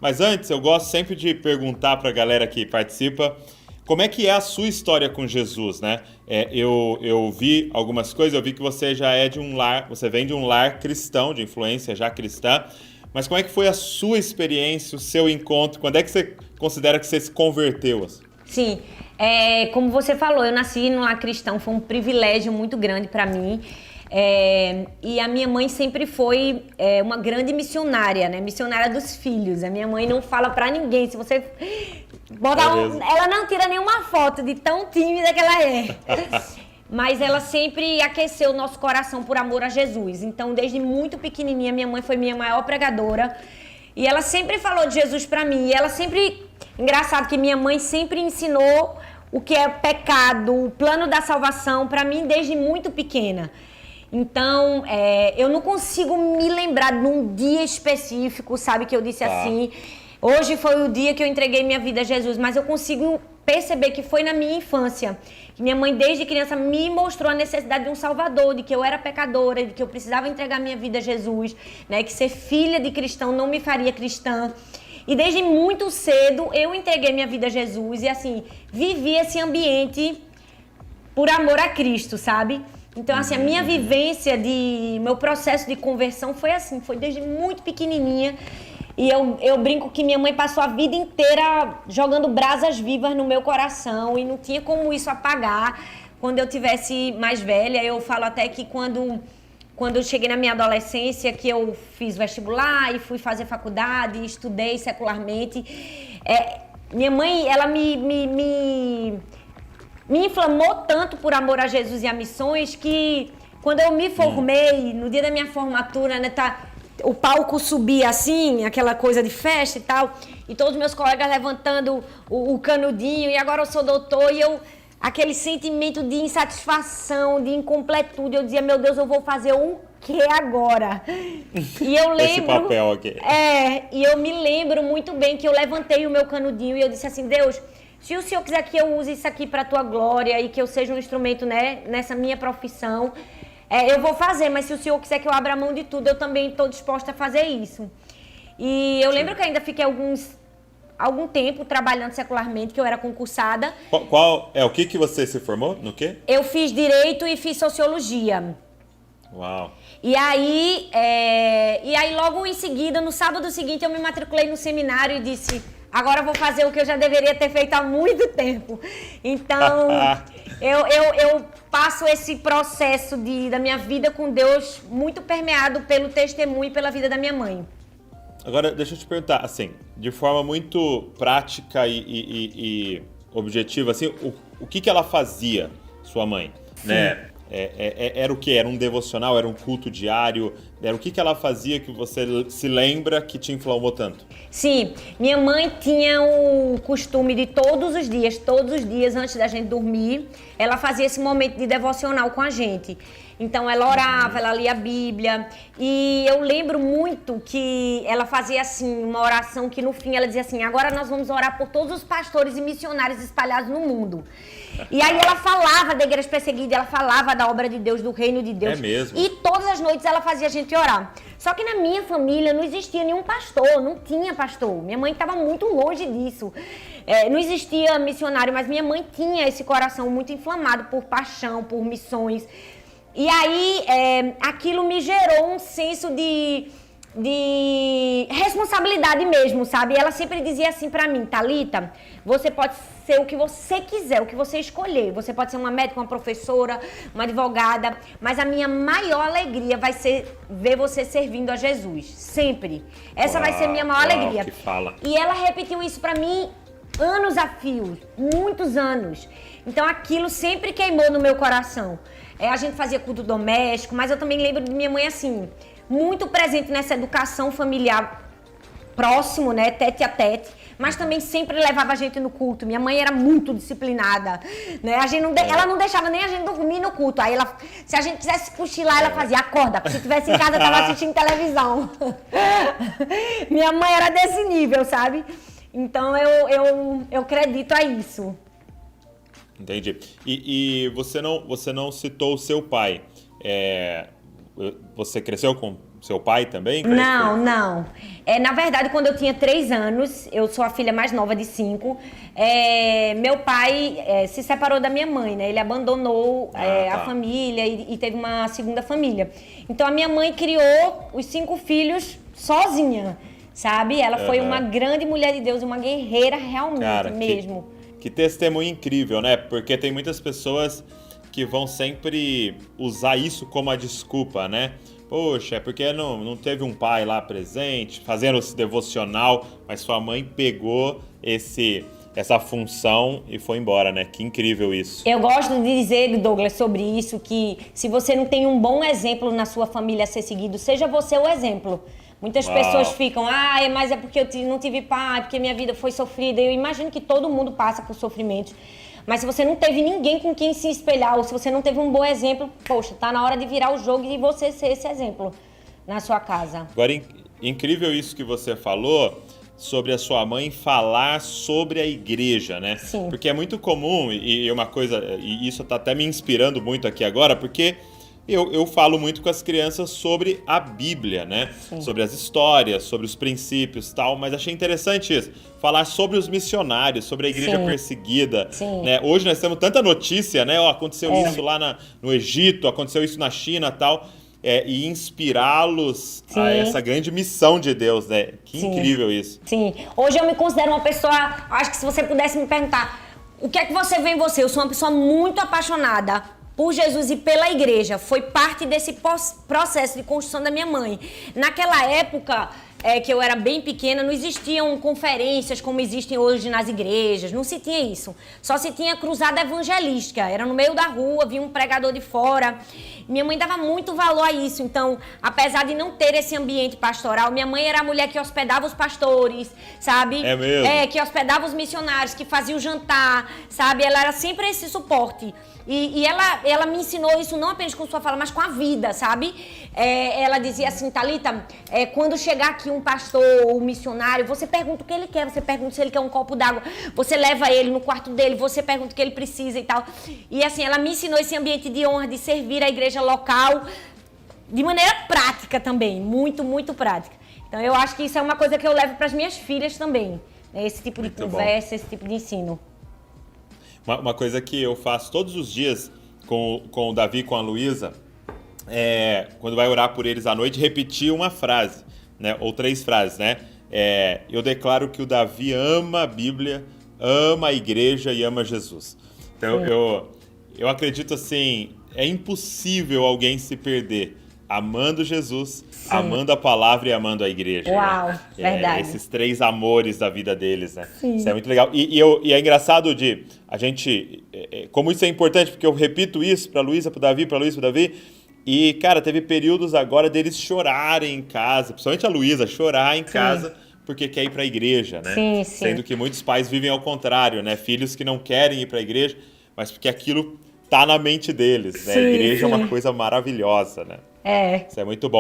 Mas antes, eu gosto sempre de perguntar para a galera que participa como é que é a sua história com Jesus, né? Eu vi algumas coisas, eu vi que você já é de um lar, você vem de um lar cristão, de influência já cristã, mas como é que foi a sua experiência, o seu encontro? Quando é que você considera que você se converteu? Sim, como você falou, eu nasci num lar cristão, foi um privilégio muito grande para mim. E a minha mãe sempre foi uma grande missionária, né? Missionária dos filhos. A minha mãe não fala pra ninguém. Se você botar ela não tira nenhuma foto de tão tímida que ela é. Mas ela sempre aqueceu o nosso coração por amor a Jesus. Então, desde muito pequenininha, minha mãe foi minha maior pregadora. E ela sempre falou de Jesus pra mim. E ela sempre... Engraçado que minha mãe sempre ensinou o que é pecado, o plano da salvação pra mim desde muito pequena. Então, eu não consigo me lembrar de um dia específico, sabe, que eu disse assim, hoje foi o dia que eu entreguei minha vida a Jesus, mas eu consigo perceber que foi na minha infância, que minha mãe desde criança me mostrou a necessidade de um salvador, de que eu era pecadora, de que eu precisava entregar minha vida a Jesus, né, que ser filha de cristão não me faria cristã. E desde muito cedo eu entreguei minha vida a Jesus e assim, vivi esse ambiente por amor a Cristo, sabe? Então, assim, a minha vivência, meu processo de conversão foi assim, foi desde muito pequenininha. E eu brinco que minha mãe passou a vida inteira jogando brasas vivas no meu coração e não tinha como isso apagar. Quando eu tivesse mais velha, eu falo até que quando eu cheguei na minha adolescência, que eu fiz vestibular e fui fazer faculdade, estudei secularmente, minha mãe, ela me inflamou tanto por amor a Jesus e a missões que quando eu me formei, no dia da minha formatura, né, o palco subia assim, aquela coisa de festa e tal, e todos os meus colegas levantando o canudinho, e agora eu sou doutor, e aquele sentimento de insatisfação, de incompletude, eu dizia, meu Deus, eu vou fazer o que agora? E eu lembro... Esse papel aqui. E eu me lembro muito bem que eu levantei o meu canudinho e eu disse assim, Deus... Se o Senhor quiser que eu use isso aqui para a tua glória e que eu seja um instrumento, né, nessa minha profissão, eu vou fazer, mas se o Senhor quiser que eu abra mão de tudo, eu também estou disposta a fazer isso. E eu lembro que ainda fiquei algum tempo trabalhando secularmente, que eu era concursada. O que você se formou? No quê? Eu fiz Direito e fiz Sociologia. Uau! E aí logo em seguida, no sábado seguinte, eu me matriculei no seminário e disse... Agora eu vou fazer o que eu já deveria ter feito há muito tempo. Então, eu passo esse processo da minha vida com Deus muito permeado pelo testemunho e pela vida da minha mãe. Agora, deixa eu te perguntar, assim, de forma muito prática e objetiva, assim, o que ela fazia, sua mãe, né? Era o quê? Era um devocional? Era um culto diário? Era o que ela fazia que você se lembra que te inflamou tanto? Sim, minha mãe tinha o costume de todos os dias antes da gente dormir, ela fazia esse momento de devocional com a gente. Então ela orava, ela lia a Bíblia e eu lembro muito que ela fazia assim uma oração que no fim ela dizia assim, agora nós vamos orar por todos os pastores e missionários espalhados no mundo. E aí ela falava da igreja perseguida, ela falava da obra de Deus, do reino de Deus. É mesmo? E todas as noites ela fazia a gente orar. Só que na minha família não existia nenhum pastor, não tinha pastor. Minha mãe estava muito longe disso. Não existia missionário, mas minha mãe tinha esse coração muito inflamado por paixão, por missões. E aí aquilo me gerou um senso de responsabilidade mesmo, sabe? Ela sempre dizia assim pra mim, Thalita, você pode ser o que você quiser, o que você escolher. Você pode ser uma médica, uma professora, uma advogada, mas a minha maior alegria vai ser ver você servindo a Jesus, sempre. Essa vai ser a minha maior alegria. Que fala. E ela repetiu isso pra mim anos a fio, muitos anos. Então aquilo sempre queimou no meu coração. A gente fazia culto doméstico, mas eu também lembro de minha mãe assim, muito presente nessa educação familiar próximo, né, tete a tete, mas também sempre levava a gente no culto. Minha mãe era muito disciplinada, né? Ela não deixava nem a gente dormir no culto. Aí se a gente quisesse cochilar, ela fazia, acorda, porque se estivesse em casa, eu tava assistindo televisão. Minha mãe era desse nível, sabe? Então eu acredito a isso. Entendi. E você não citou o seu pai. Você cresceu com seu pai também? Não, não. Na verdade, quando eu tinha 3 anos, eu sou a filha mais nova de 5, meu pai se separou da minha mãe, né? Ele abandonou a família e teve uma segunda família. Então, a minha mãe criou os 5 filhos sozinha, sabe? Ela foi uma grande mulher de Deus, uma guerreira realmente. Cara, mesmo. Que testemunho incrível, né? Porque tem muitas pessoas que vão sempre usar isso como a desculpa, né? Poxa, é porque não teve um pai lá presente, fazendo esse devocional, mas sua mãe pegou essa função e foi embora, né? Que incrível isso. Eu gosto de dizer, Douglas, sobre isso, que se você não tem um bom exemplo na sua família a ser seguido, seja você o exemplo. Muitas pessoas ficam, mas é porque eu não tive pai, porque minha vida foi sofrida. Eu imagino que todo mundo passa por sofrimentos. Mas se você não teve ninguém com quem se espelhar, ou se você não teve um bom exemplo, poxa, tá na hora de virar o jogo e você ser esse exemplo na sua casa. Agora, incrível isso que você falou sobre a sua mãe falar sobre a igreja, né? Sim. Porque é muito comum, e uma coisa, e isso tá até me inspirando muito aqui agora, porque eu falo muito com as crianças sobre a Bíblia, né? Sim. Sobre as histórias, sobre os princípios e tal, mas achei interessante isso. Falar sobre os missionários, sobre a igreja perseguida. Sim. Né? Hoje nós temos tanta notícia, né? Aconteceu isso lá no Egito, aconteceu isso na China e tal. E inspirá-los a essa grande missão de Deus, né? Que incrível isso. Sim. Hoje eu me considero uma pessoa, acho que se você pudesse me perguntar, o que é que você vê em você? Eu sou uma pessoa muito apaixonada por Jesus e pela igreja. Foi parte desse processo de construção da minha mãe. Naquela época que eu era bem pequena, não existiam conferências como existem hoje nas igrejas, não se tinha isso. Só se tinha cruzada evangelística, era no meio da rua, vinha um pregador de fora. Minha mãe dava muito valor a isso, então, apesar de não ter esse ambiente pastoral, minha mãe era a mulher que hospedava os pastores, sabe? É mesmo? Que hospedava os missionários, que fazia o jantar, sabe? Ela era sempre esse suporte. E ela me ensinou isso não apenas com sua fala, mas com a vida, sabe? Ela dizia assim, Thalita, quando chegar aqui um pastor ou um missionário, você pergunta o que ele quer, você pergunta se ele quer um copo d'água, você leva ele no quarto dele, você pergunta o que ele precisa e tal. E assim, ela me ensinou esse ambiente de honra, de servir a igreja local, de maneira prática também, muito, muito prática. Então eu acho que isso é uma coisa que eu levo para as minhas filhas também, né? Esse tipo de conversa, esse tipo de ensino. Uma coisa que eu faço todos os dias com o Davi e com a Luísa, quando vai orar por eles à noite, repetir uma frase, né? Ou 3 frases, né? Eu declaro que o Davi ama a Bíblia, ama a igreja e ama Jesus. Então, eu acredito assim, é impossível alguém se perder amando Jesus, amando a palavra e amando a igreja. Uau, né? verdade. Esses 3 amores da vida deles, né? Sim. Isso é muito legal. E é engraçado de a gente... como isso é importante, porque eu repito isso pra Luísa, pro Davi, pra Luísa, pro Davi. E, cara, teve períodos agora deles chorarem em casa, principalmente a Luísa, chorar em casa porque quer ir pra igreja, né? Sim. Sendo que muitos pais vivem ao contrário, né? Filhos que não querem ir pra igreja, mas porque aquilo tá na mente deles, né? A igreja é uma coisa maravilhosa, né? Isso é muito bom.